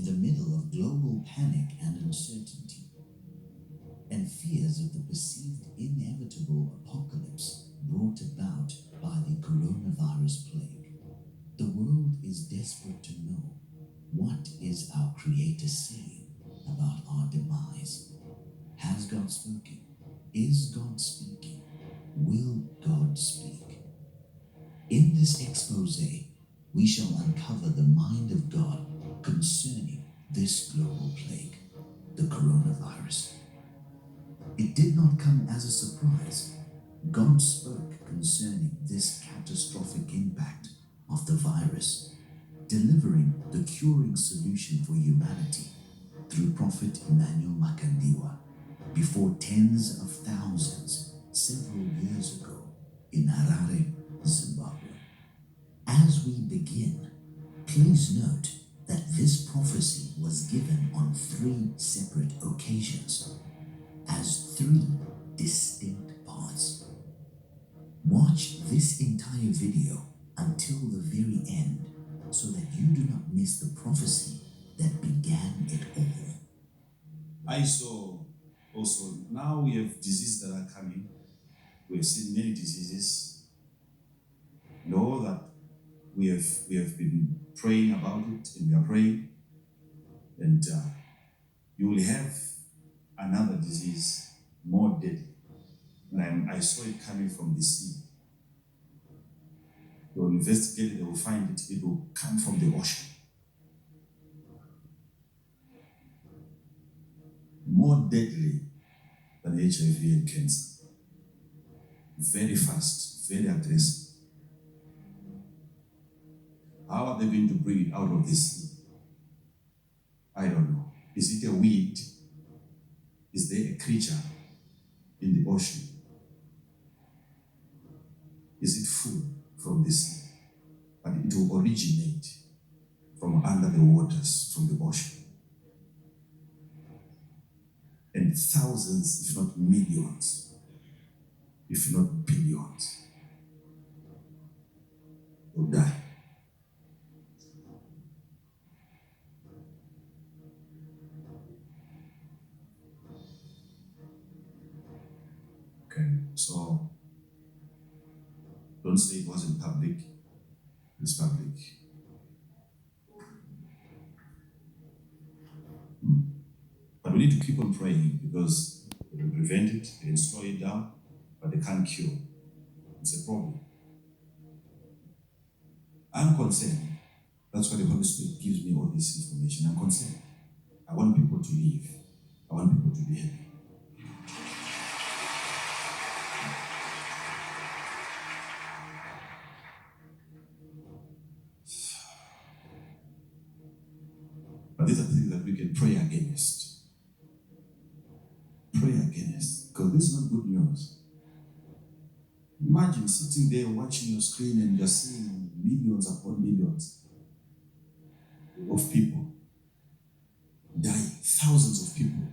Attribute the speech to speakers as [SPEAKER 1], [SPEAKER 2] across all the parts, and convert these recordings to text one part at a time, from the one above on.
[SPEAKER 1] in the middle of global panic and uncertainty, and fears of the perceived inevitable apocalypse brought about by the coronavirus plague, the world is desperate to know, what is our Creator saying about our demise? Has God spoken? Is God speaking? Will God speak? In this expose, we shall uncover the mind of God concerning this global plague, the coronavirus. It did not come as a surprise. God spoke concerning this catastrophic impact of the virus, delivering the curing solution for humanity through Prophet Emmanuel Makandiwa before tens of thousands several years ago in Harare, Zimbabwe. As we begin, please note that this prophecy was given on 3 separate occasions as 3 distinct parts. Watch this entire video until the very end so that you do not miss the prophecy that began it all.
[SPEAKER 2] I saw also, now we have diseases that are coming. We have seen many diseases. Know that we have been praying about it, and we are praying. And you will have another disease more deadly. And I saw it coming from the sea. They will investigate it, they will find it, it will come from the ocean. More deadly than HIV and cancer. Very fast, very aggressive. How are they going to bring it out of the sea? I don't know. Is it a weed? Is there a creature in the ocean? Is it food from the sea? But it will originate from under the waters, from the ocean. And thousands, if not millions, if not billions, will die. Okay, so don't say it wasn't public. It's public. But we need to keep on praying because they can prevent it, they can slow it down, but they can't cure. It's a problem. I'm concerned. That's why the Holy Spirit gives me all this information. I'm concerned. I want people to live. I want people to be happy. But these are things that we can pray against. Pray against. Because this is not good news. Imagine sitting there watching your screen and you're seeing millions upon millions of people dying. Thousands of people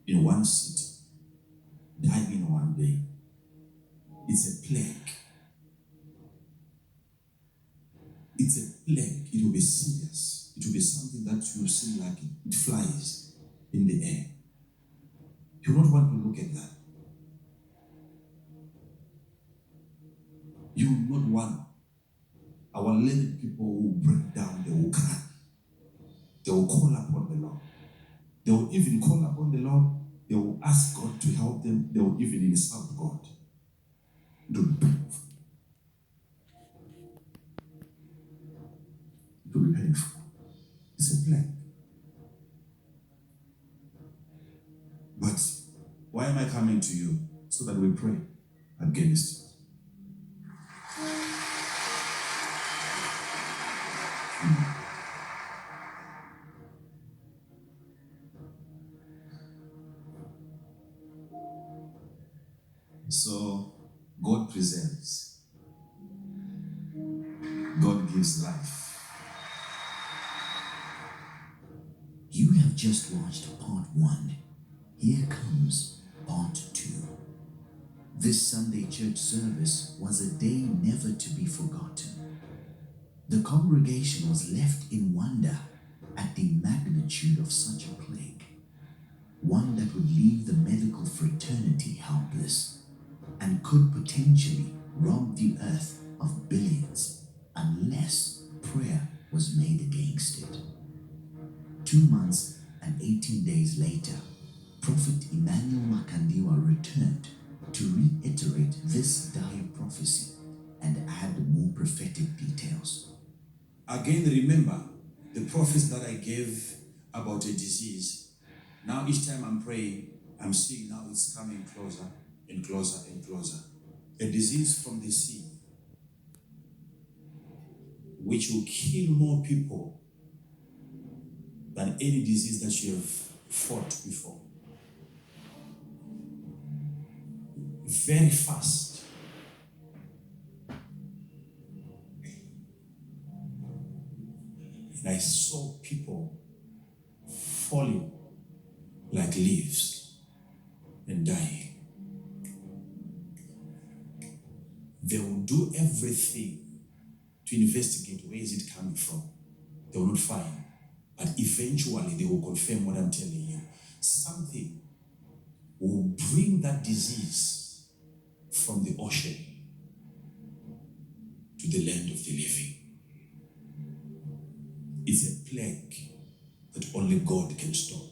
[SPEAKER 2] in one city dying in one day. It's a plague. It's a plague. It will be serious. It will be something that you see like it flies in the air. You don't want to look at that. You will not want. Our learned people will break down, they will cry. They will call upon the Lord. They will even call upon the Lord. They will ask God to help them. They will even insult God. It will be painful. It will be painful. It's a plague. But why am I coming to you? So that we pray against it. So, God preserves. God gives life.
[SPEAKER 1] You have just watched part 1. Here comes part 2. This Sunday church service was a day never to be forgotten. The congregation was left in wonder at the that would leave the medical fraternity helpless and could potentially rob the earth of billions unless prayer was made against it. 2 months and 18 days later, Prophet Emmanuel Makandiwa returned to reiterate this dire prophecy and add more prophetic details.
[SPEAKER 2] Again, remember the prophecy that I gave about a disease. Now each time I'm praying, I'm seeing now it's coming closer and closer and closer. A disease from the sea, which will kill more people than any disease that you have fought before. Very fast. And I saw people falling like leaves and dying. They will do everything to investigate where is it coming from. They will not find. But eventually they will confirm what I'm telling you. Something will bring that disease from the ocean to the land of the living. It's a plague that only God can stop.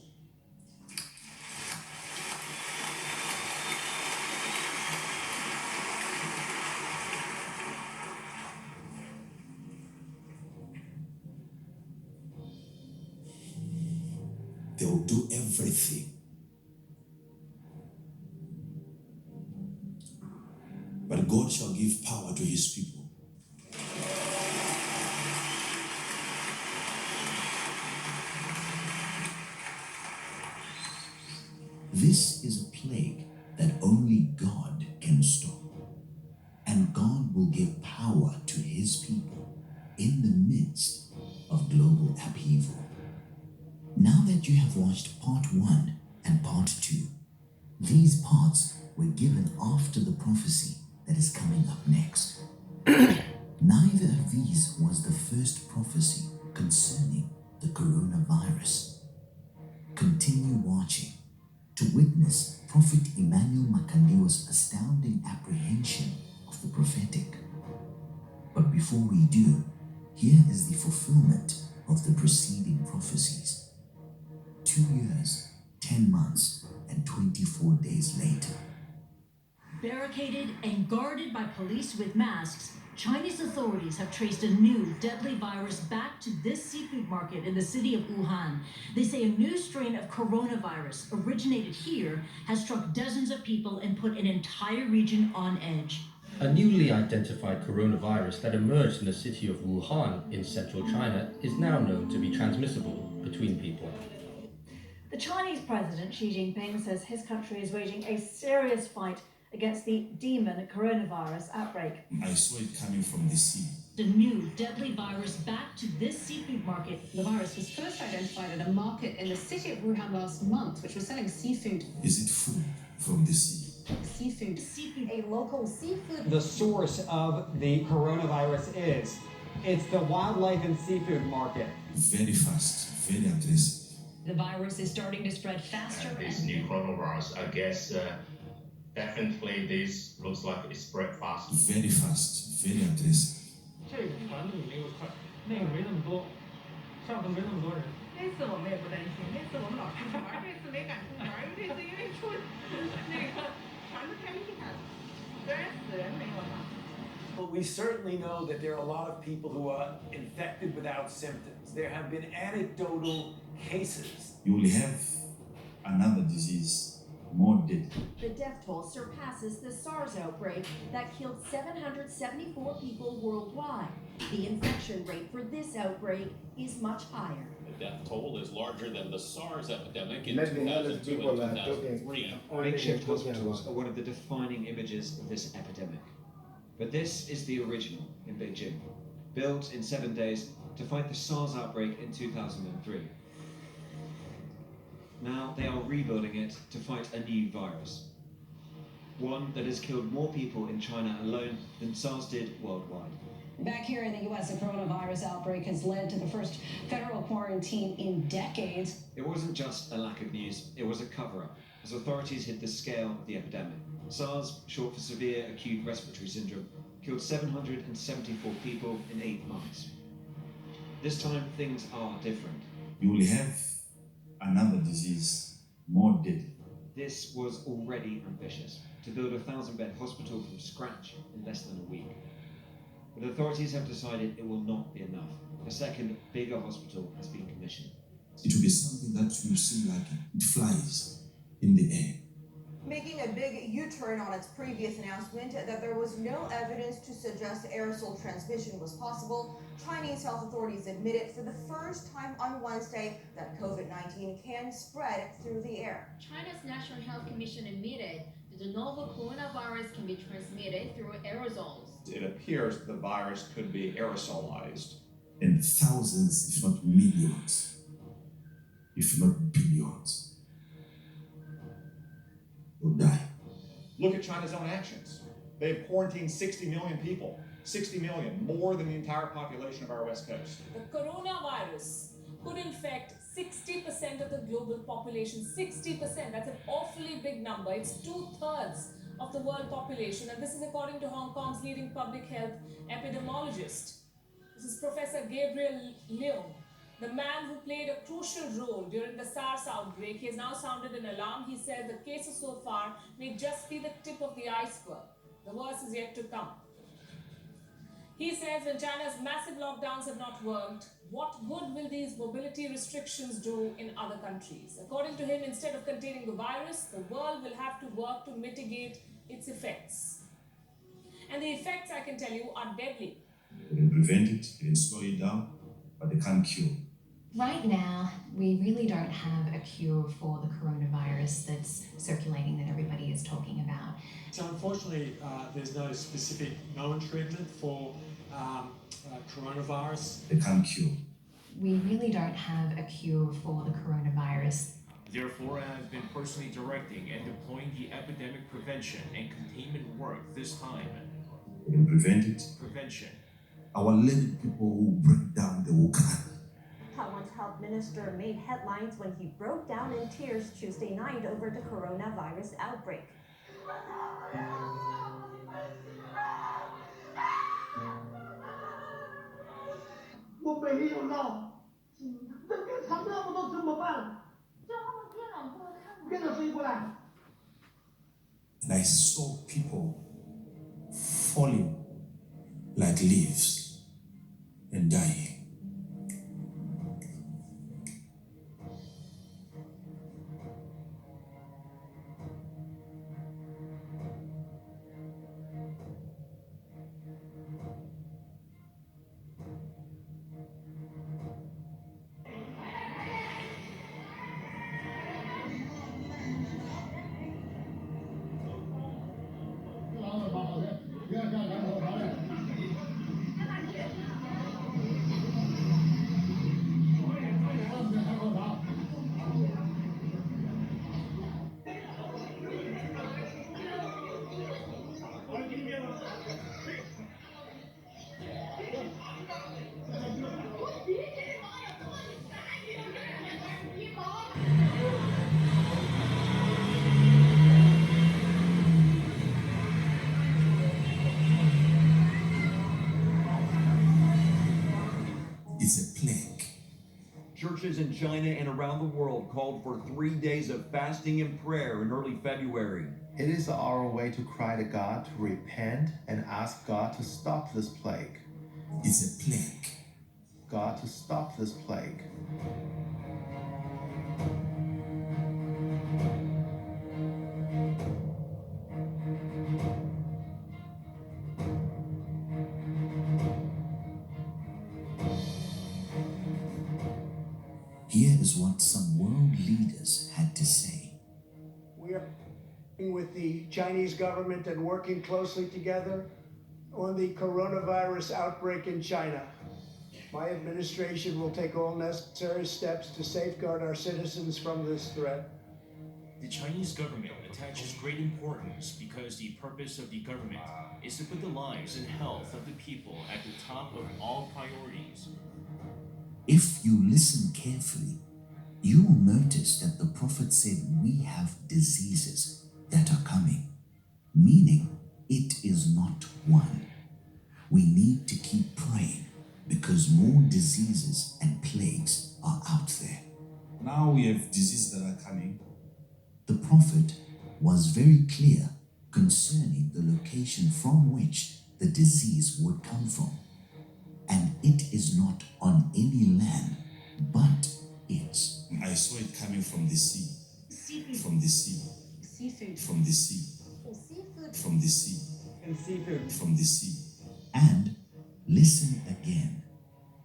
[SPEAKER 2] They will do everything. But God shall give power to his people.
[SPEAKER 1] This is a plague that only God can stop. And God will give power to his people in the midst of global upheaval. Now that you have watched part 1 and part 2, these parts were given after the prophecy that is coming up next. Neither of these was the first prophecy concerning the coronavirus. Continue watching to witness Prophet Emmanuel Makandiwa's astounding apprehension of the prophetic. But before we do, here is the fulfillment of the preceding prophecies. 2 years, 10 months, and 24 days later.
[SPEAKER 3] Barricaded and guarded by police with masks, Chinese authorities have traced a new deadly virus back to this seafood market in the city of Wuhan. They say a new strain of coronavirus originated here has struck dozens of people and put an entire region on edge.
[SPEAKER 4] A newly identified coronavirus that emerged in the city of Wuhan in central China is now known to be transmissible between people.
[SPEAKER 5] The Chinese president Xi Jinping says his country is waging a serious fight against the demon coronavirus outbreak.
[SPEAKER 2] I saw it coming from the sea.
[SPEAKER 3] The new deadly virus back to this seafood market.
[SPEAKER 6] The virus was first identified at a market in the city of Wuhan last month, which was selling seafood.
[SPEAKER 2] Is it food from the sea?
[SPEAKER 6] Seafood.
[SPEAKER 5] A local seafood.
[SPEAKER 7] The source of the coronavirus is. It's the wildlife and seafood market.
[SPEAKER 2] Very fast, very aggressive.
[SPEAKER 3] The virus is starting to spread faster.
[SPEAKER 8] This new coronavirus, I guess, definitely this looks like it spread fast.
[SPEAKER 2] Very fast, very aggressive.
[SPEAKER 9] 这个传的没有快，那个没那么多，上次没那么多人。
[SPEAKER 10] 那次我们也不担心，那次我们老出去玩，这次没敢出门，这次因为出那个传的太厉害了，虽然死人没有嘛。
[SPEAKER 11] But we certainly know that there are a lot of people who are infected without symptoms. There have been anecdotal cases.
[SPEAKER 2] You will have another disease, more deadly.
[SPEAKER 5] The death toll surpasses the SARS outbreak that killed 774 people worldwide. The infection rate for this outbreak is much higher.
[SPEAKER 12] The death toll is larger than the SARS epidemic in 2002 and 2003.
[SPEAKER 13] Makeshift hospitals are one of the defining images of this epidemic. But this is the original in Beijing, built in 7 days to fight the SARS outbreak in 2003. Now they are rebuilding it to fight a new virus, one that has killed more people in China alone than SARS did worldwide.
[SPEAKER 6] Back here in the U.S., a coronavirus outbreak has led to the first federal quarantine in decades.
[SPEAKER 13] It wasn't just a lack of news, it was a cover-up. as authorities hid the scale of the epidemic. SARS, short for severe acute respiratory syndrome, killed 774 people in 8 months. This time, things are different.
[SPEAKER 2] You will have another disease more deadly.
[SPEAKER 13] This was already ambitious, to build a 1,000-bed hospital from scratch in less than a week. But authorities have decided it will not be enough. A second, bigger hospital has been commissioned.
[SPEAKER 2] It will be something that will seem like it flies in the air.
[SPEAKER 14] Making a big U-turn on its previous announcement that there was no evidence to suggest aerosol transmission was possible, Chinese health authorities admitted for the first time on Wednesday that COVID-19 can spread through the air.
[SPEAKER 15] China's National Health Commission admitted that the novel coronavirus can be transmitted through aerosols.
[SPEAKER 12] It appears the virus could be aerosolized.
[SPEAKER 2] And thousands, if not millions, if not billions, will die.
[SPEAKER 12] Look at China's own actions. They've quarantined 60 million people. 60 million, more than the entire population of our West Coast.
[SPEAKER 16] The coronavirus could infect 60% of the global population. 60%, that's an awfully big number. It's 2/3 of the world population. And this is according to Hong Kong's leading public health epidemiologist. This is Professor Gabriel Leung, the man who played a crucial role during the SARS outbreak. He has now sounded an alarm. He said the cases so far may just be the tip of the iceberg. The worst is yet to come. He says when China's massive lockdowns have not worked, what good will these mobility restrictions do in other countries? According to him, instead of containing the virus, the world will have to work to mitigate its effects. And the effects, I can tell you, are deadly.
[SPEAKER 2] They can prevent it, they can slow it down, but they can't cure.
[SPEAKER 17] Right now, we really don't have a cure for the coronavirus that's circulating that everybody is talking about.
[SPEAKER 18] So unfortunately, there's no specific known treatment for coronavirus.
[SPEAKER 2] They can't cure.
[SPEAKER 17] We really don't have a cure for the coronavirus.
[SPEAKER 19] Therefore, I have been personally directing and deploying the epidemic prevention and containment work this time.
[SPEAKER 2] They can prevent it.
[SPEAKER 19] Prevention.
[SPEAKER 2] Our learned people will break down the Wuhan.
[SPEAKER 5] Taiwan's health minister made headlines when he broke down in tears Tuesday night over the coronavirus outbreak.
[SPEAKER 2] And I saw people falling like leaves and dying. It's a plague.
[SPEAKER 20] Churches in China and around the world called for 3 days of fasting and prayer in early February.
[SPEAKER 21] It is our way to cry to God, to repent, and ask God to stop this plague.
[SPEAKER 2] It's a plague.
[SPEAKER 21] God to stop this plague.
[SPEAKER 1] Here is what some world leaders had to say.
[SPEAKER 22] We are working with the Chinese government and working closely together on the coronavirus outbreak in China. My administration will take all necessary steps to safeguard our citizens from this threat.
[SPEAKER 19] The Chinese government attaches great importance because the purpose of the government is to put the lives and health of the people at the top of all priorities.
[SPEAKER 1] If you listen carefully, you will notice that the prophet said we have diseases that are coming, meaning it is not one. We need to keep praying because more diseases and plagues are out there.
[SPEAKER 2] Now we have diseases that are coming.
[SPEAKER 1] The prophet was very clear concerning the location from which the disease would come from. And it is not on any land, but it's.
[SPEAKER 2] I saw it coming from the sea.
[SPEAKER 3] Seafood.
[SPEAKER 2] From the sea.
[SPEAKER 3] Seafood.
[SPEAKER 2] From the sea.
[SPEAKER 5] Seafood.
[SPEAKER 2] From the sea.
[SPEAKER 11] And seafood.
[SPEAKER 2] From the sea.
[SPEAKER 1] And listen again.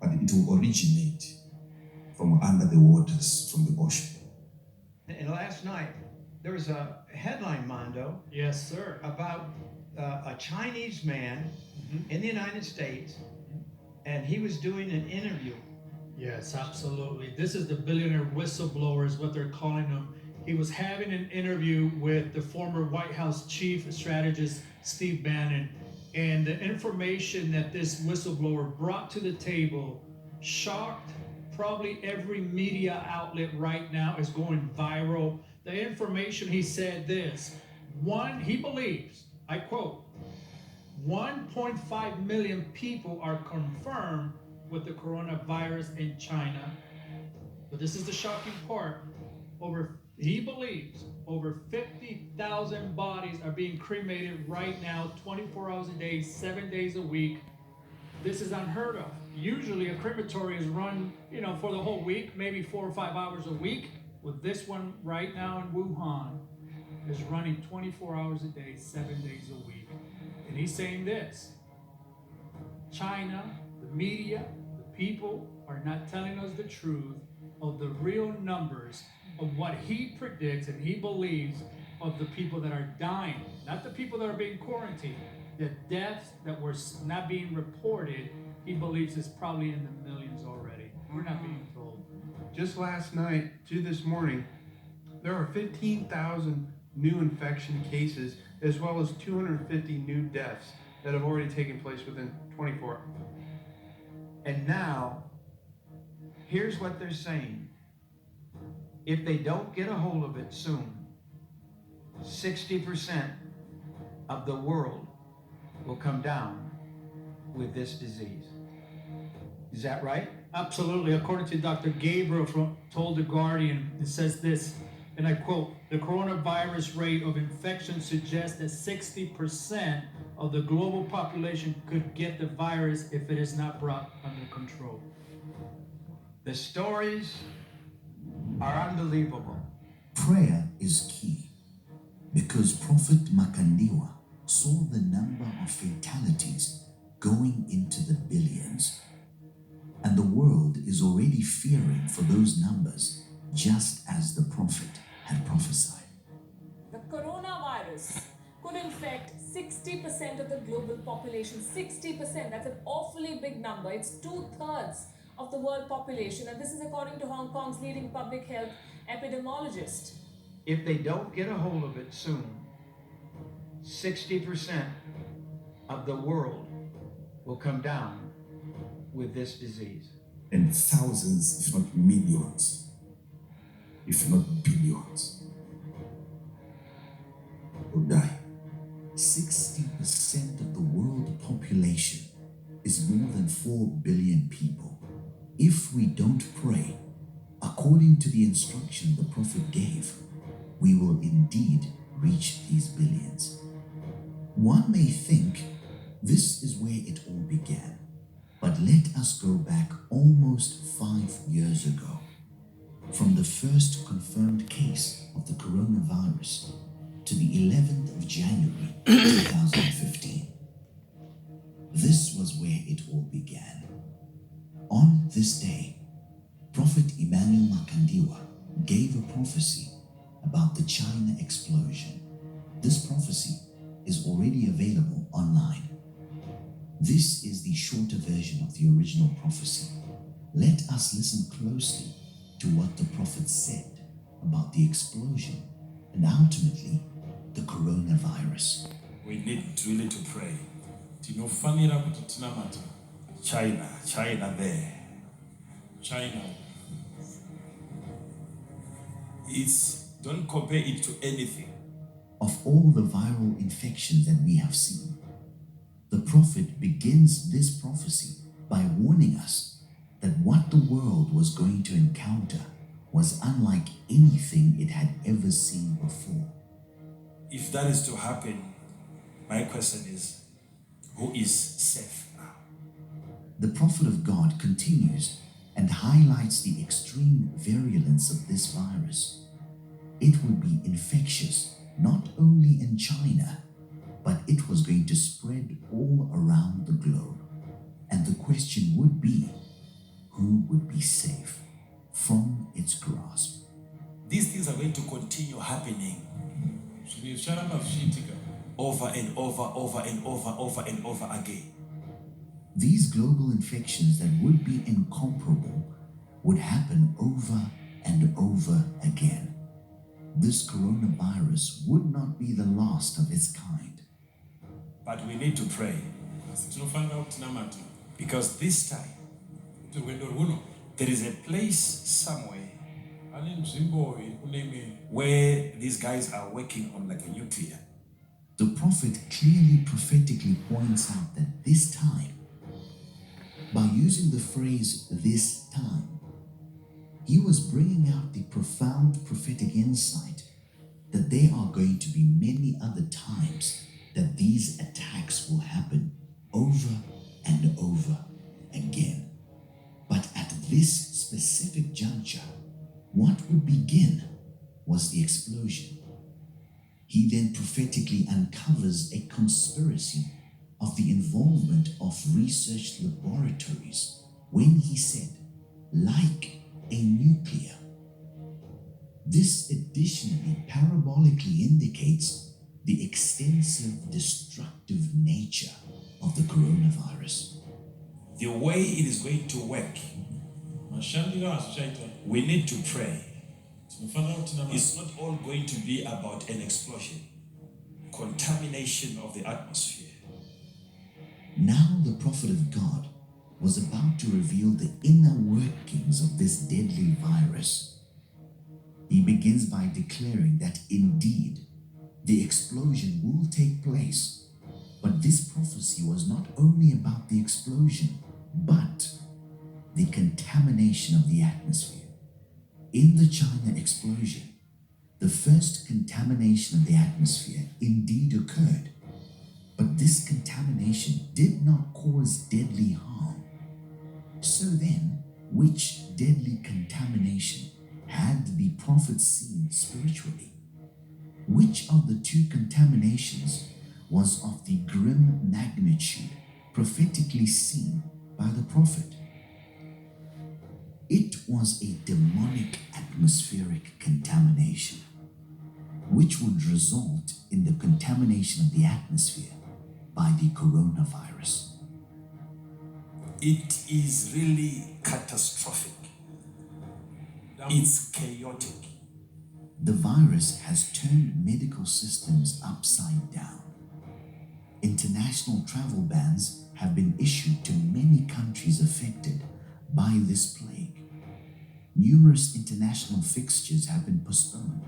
[SPEAKER 2] But it will originate from under the waters, from the ocean.
[SPEAKER 4] And last night, there was a headline, Mondo.
[SPEAKER 9] Yes, sir.
[SPEAKER 4] About a Chinese man in the United States, and he was doing an interview.
[SPEAKER 9] Yes, absolutely. This is the billionaire whistleblower is what they're calling him. He was having an interview with the former White House chief strategist, Steve Bannon, and the information that this whistleblower brought to the table shocked probably every media outlet right now. Is going viral. The information, he said this, he believes, I quote, 1.5 million people are confirmed with the coronavirus in China. But this is the shocking part. He believes over 50,000 bodies are being cremated right now, 24 hours a day, 7 days a week. This is unheard of. Usually a crematory is run, for the whole week, maybe 4 or 5 hours a week. With this one right now in Wuhan is running 24 hours a day, 7 days a week. And he's saying this: China, the media, the people are not telling us the truth of the real numbers of what he predicts and he believes of the people that are dying, not the people that are being quarantined. The deaths that were not being reported, he believes is probably in the millions already. We're not being told.
[SPEAKER 7] Just last night to this morning, there are 15,000 new infection cases as well as 250 new deaths that have already taken place within 24 hours.
[SPEAKER 4] And now, here's what they're saying. If they don't get a hold of it soon, 60% of the world will come down with this disease. Is that right?
[SPEAKER 9] Absolutely. According to Dr. Gabriel told The Guardian, it says this, and I quote, the coronavirus rate of infection suggests that 60% of the global population could get the virus if it is not brought under control.
[SPEAKER 4] The stories are unbelievable.
[SPEAKER 1] Prayer is key because Prophet Makandiwa saw the number of fatalities going into the billions. And the world is already fearing for those numbers, just as the prophet had prophesied.
[SPEAKER 16] The coronavirus could infect 60% of the global population. 60%, that's an awfully big number. It's 2/3 of the world population. And this is according to Hong Kong's leading public health epidemiologist.
[SPEAKER 4] If they don't get a hold of it soon, 60% of the world will come down with this disease.
[SPEAKER 2] And thousands, if not millions, if not billions, will die.
[SPEAKER 1] 60% of the world population is more than 4 billion people. If we don't pray, according to the instruction the prophet gave, we will indeed reach these billions. One may think this is where it all began, but let us go back almost 5 years ago, from the first confirmed case of the coronavirus to the 11th of January 2015. This was where it all began. On this day, Prophet Emmanuel Makandiwa gave a prophecy about the China explosion. This prophecy is already available online. This is the shorter version of the original prophecy. Let us listen closely to what the prophet said about the explosion and ultimately the coronavirus.
[SPEAKER 2] We need really to pray. Tinofanira kuti tinamata. China there. China.
[SPEAKER 8] don't compare it to anything.
[SPEAKER 1] Of all the viral infections that we have seen, the prophet begins this prophecy by warning us that what the world was going to encounter was unlike anything it had ever seen before.
[SPEAKER 8] If that is to happen, my question is, who is safe now?
[SPEAKER 1] The prophet of God continues and highlights the extreme virulence of this virus. It would be infectious not only in China, but it was going to spread all around the globe. And the question would be, who would be safe from its grasp?
[SPEAKER 8] These things are going to continue happening over and over again.
[SPEAKER 1] These global infections that would be incomparable would happen over and over again. This coronavirus would not be the last of its kind.
[SPEAKER 8] But we need to pray. Because this time, there is a place somewhere where these guys are working on like a nuclear.
[SPEAKER 1] The prophet clearly prophetically points out that this time, by using the phrase "this time," he was bringing out the profound prophetic insight that there are going to be many other times that these attacks will happen over and over again. But at this specific juncture, what would begin was the explosion. He then prophetically uncovers a conspiracy of the involvement of research laboratories when he said, like a nuclear. This additionally parabolically indicates the extensive destructive nature of the coronavirus.
[SPEAKER 8] The way it is going to work, we need to pray. It's not all going to be about an explosion, contamination of the atmosphere.
[SPEAKER 1] Now the prophet of God was about to reveal the inner workings of this deadly virus. He begins by declaring that indeed the explosion will take place. But this prophecy was not only about the explosion, but the contamination of the atmosphere. In the China explosion, the first contamination of the atmosphere indeed occurred. But this contamination did not cause deadly harm. So then, which deadly contamination had the prophet seen spiritually? Which of the two contaminations was of the grim magnitude prophetically seen by the prophet? It was a demonic atmospheric contamination, which would result in the contamination of the atmosphere by the coronavirus.
[SPEAKER 8] It is really catastrophic. It's chaotic.
[SPEAKER 1] The virus has turned medical systems upside down. International travel bans have been issued to many countries affected by this plague. Numerous international fixtures have been postponed.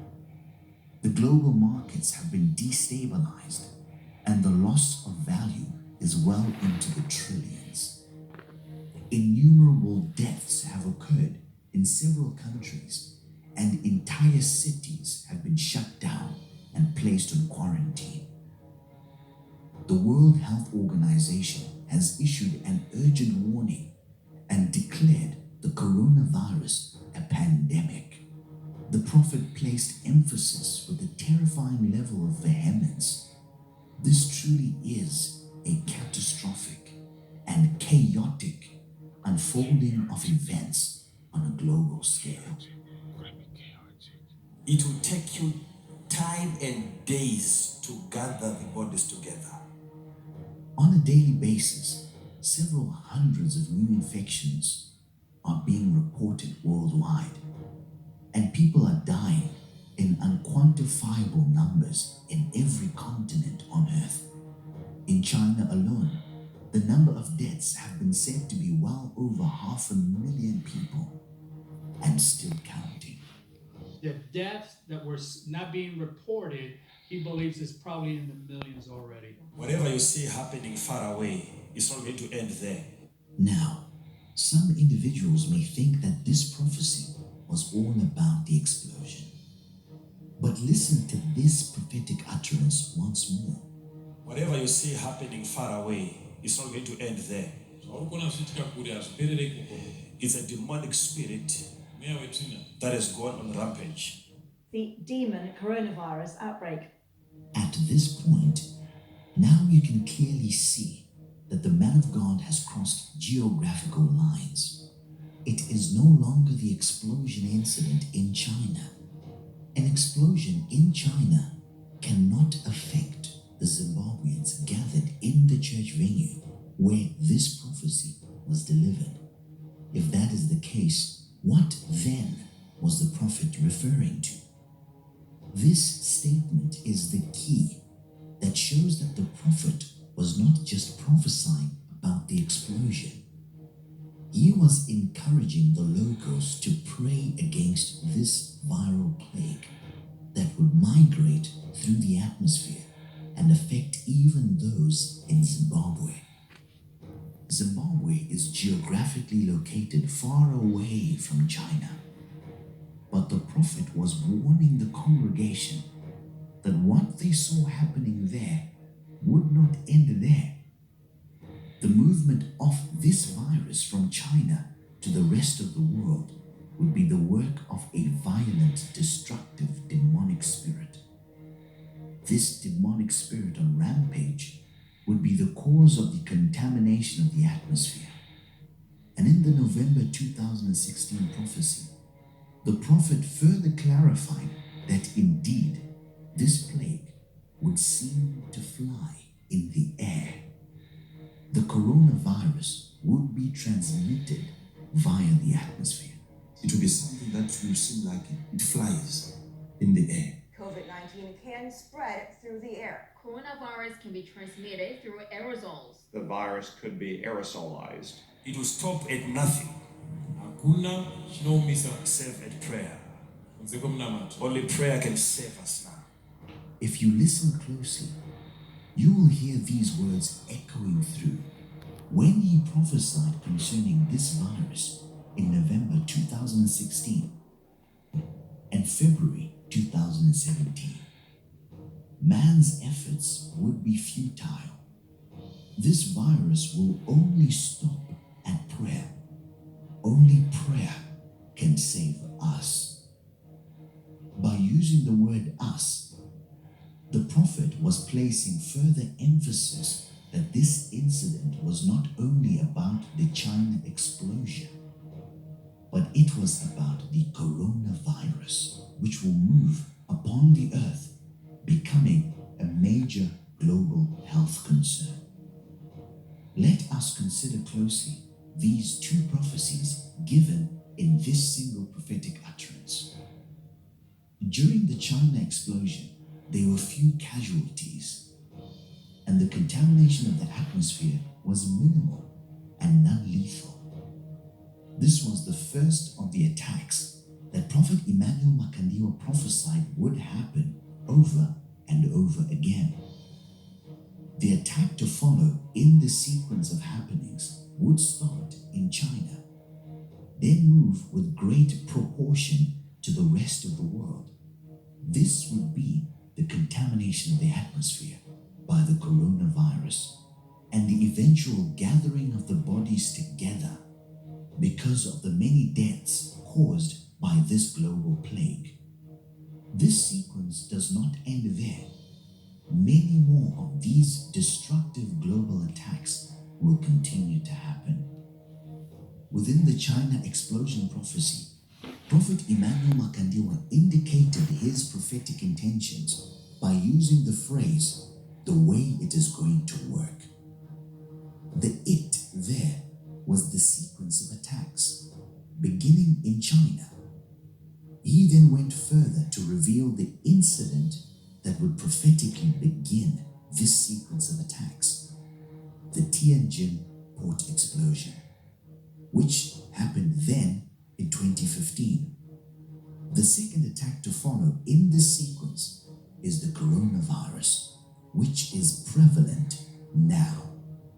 [SPEAKER 1] The global markets have been destabilized, and the loss of value is well into the trillions. Innumerable deaths have occurred in several countries, and entire cities have been shut down and placed on quarantine. The World Health Organization has issued an urgent warning and declared the coronavirus a pandemic. The prophet placed emphasis with a terrifying level of vehemence. This truly is a catastrophic and chaotic unfolding of events on a global scale.
[SPEAKER 8] It will take you time and days to gather the bodies together.
[SPEAKER 1] On a daily basis, several hundreds of new infections are being reported worldwide, and people are dying in unquantifiable numbers in every continent on Earth. In China alone, the number of deaths have been said to be well over 500,000 people, and still counting.
[SPEAKER 9] The deaths that were not being reported, he believes is probably in the millions already.
[SPEAKER 8] Whatever you see happening far away, it's not going to end there.
[SPEAKER 1] Now, some individuals may think that this prophecy was all about the explosion. But listen to this prophetic utterance once more.
[SPEAKER 8] Whatever you see happening far away, it's not going to end there. It's a demonic spirit that has gone on rampage.
[SPEAKER 3] The demon coronavirus outbreak.
[SPEAKER 1] At this point, now you can clearly see that the man of God has crossed geographical lines. It is no longer the explosion incident in China. An explosion in China cannot affect the Zimbabweans gathered in the church venue where this prophecy was delivered. If that is the case, what then was the prophet referring to? This statement is the key that shows that the prophet was not just prophesying about the explosion. He was encouraging the locals to pray against this viral plague that would migrate through the atmosphere and affect even those in Zimbabwe. Zimbabwe is geographically located far away from China, but the prophet was warning the congregation that what they saw happening there would not end there. The movement of this virus from China to the rest of the world would be the work of a violent, destructive, demonic spirit. This demonic spirit on rampage would be the cause of the contamination of the atmosphere. And in the November 2016 prophecy, the prophet further clarified that indeed this plague would seem to fly in the air. The coronavirus would be transmitted via the atmosphere.
[SPEAKER 2] It will be something that will seem like it flies in the air.
[SPEAKER 14] COVID-19 can spread through the air.
[SPEAKER 15] Coronavirus can be transmitted through aerosols.
[SPEAKER 12] The virus could be aerosolized.
[SPEAKER 8] It will stop at nothing save at prayer. Only prayer can save us now.
[SPEAKER 1] If you listen closely, you will hear these words echoing through when he prophesied concerning this virus in November 2016 and February 2017. Man's efforts would be futile. This virus will only stop at prayer. Only prayer can save us. By using the word us, the prophet was placing further emphasis that this incident was not only about the China explosion, but it was about the coronavirus, which will move upon the earth, becoming a major global health concern. Let us consider closely these two prophecies given in this single prophetic utterance. During the China explosion, there were few casualties, and the contamination of the atmosphere was minimal and non-lethal. This was the first of the attacks that Prophet Emmanuel Makandiwa prophesied would happen over and over again. The attack to follow in the sequence of happenings would start in China, then move with great proportion to the rest of the world. This would be the contamination of the atmosphere by the coronavirus and the eventual gathering of the bodies together because of the many deaths caused by this global plague. This sequence does not end there. Many more of these destructive global attacks will continue to happen. Within the China explosion prophecy, Prophet Emmanuel Makandiwa indicated his prophetic intentions by using the phrase, the way it is going to work. The it there was the sequence of attacks, beginning in China. He then went further to reveal the incident that would prophetically begin this sequence of attacks, the Tianjin port explosion, which happened then in 2015. The second attack to follow in this sequence is the coronavirus, which is prevalent now.